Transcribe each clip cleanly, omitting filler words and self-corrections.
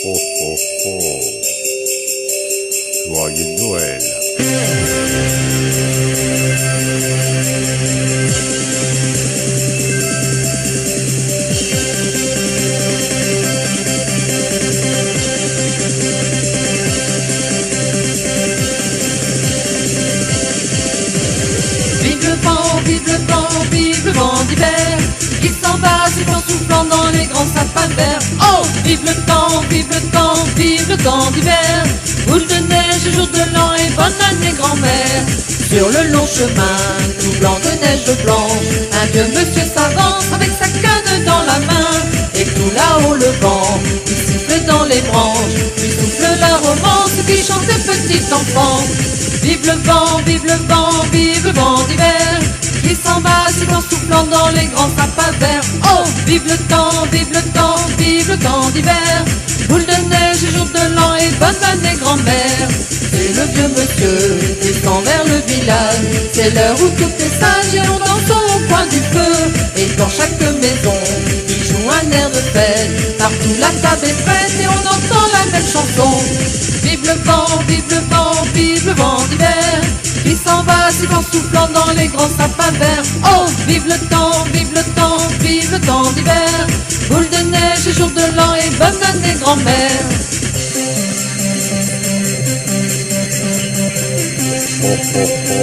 ho ho ho. Joyeux Noël. Vive le vent, vive le vent, vive le vent d'hiver qui s'en va, c'est en soufflant dans les grands sapins verts. Oh, vive le temps, vive le temps, vive le temps d'hiver. Boule de neige, jour de l'an et bonne année grand-mère. Sur le long chemin, tout blanc de neige blanche, un vieux monsieur s'avance avec sa canne dans la main. Et tout là-haut le vent, qui siffle dans les branches, lui souffle la romance qui chante petit enfant. Vive le vent, vive le vent, vive le vent d'hiver qui s'en va, c'est en soufflant dans les grands sapins verts. Oh, vive le temps, vive le temps, vive le temps d'hiver. Boule de neige, jour de l'an et bonne année grand-mère. C'est le vieux monsieur descend vers le village. C'est l'heure où tout est sage et on danse au coin du feu. Et dans chaque maison, il joue un air de fête. Partout la table est prête et on entend la même chanson. Vive le vent, vive le vent, vive le vent d'hiver qui s'en va, c'est en soufflant dans les grands sapins verts. Oh, vive le temps, vive le temps, vive le temps d'hiver. Boule de neige, jour de l'an et bonne année grand-mère. Ho ho ho.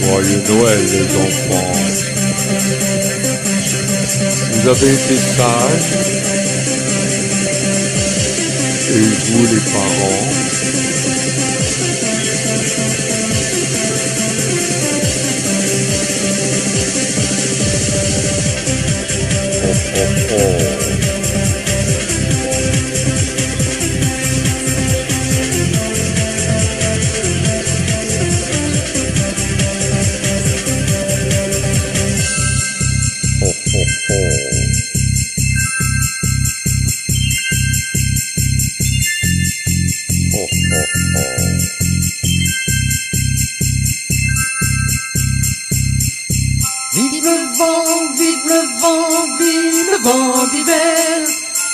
Joyeux Noël les enfants. Vous avez été sages. Et vous les parents. Ho ho ho. Ho ho ho. Ho ho ho. Vive le vent, vive le vent, vive le vent d'hiver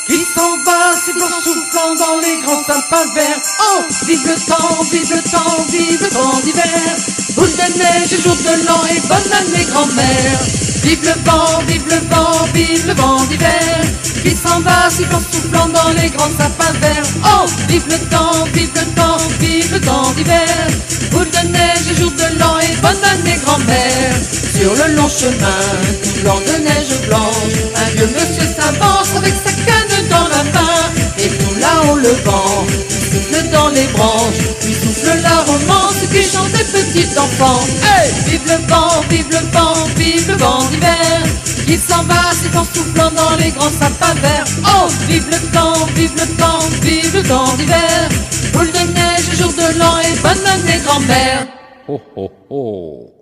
qui s'en va, c'est en soufflant dans les grands sapins verts. Oh, vive le temps, vive le temps, vive le temps d'hiver. Boule de neige, jour de l'an et bonne année grand-mère. Vive le vent, vive le vent, vive le vent d'hiver qui s'en va, c'est en soufflant dans les grands sapins verts. Oh, vive le temps, vive le temps, vive le temps d'hiver. Boule de neige, jour de l'an et bonne année grand-mère. Sur le long chemin, tout blanc de neige blanche, un vieux monsieur s'avance avec sa canne dans la main. Et tout là-haut le vent, qui souffle dans les branches, lui souffle la romance qui chantait petit enfant. Hey, vive le vent, vive le vent, vive le vent d'hiver qui s'en va, c'est en soufflant dans les grands sapins verts. Oh, vive le temps, vive le temps, vive le temps d'hiver. Boule de neige, jour de l'an et bonne année grand-mère. Ho ho ho.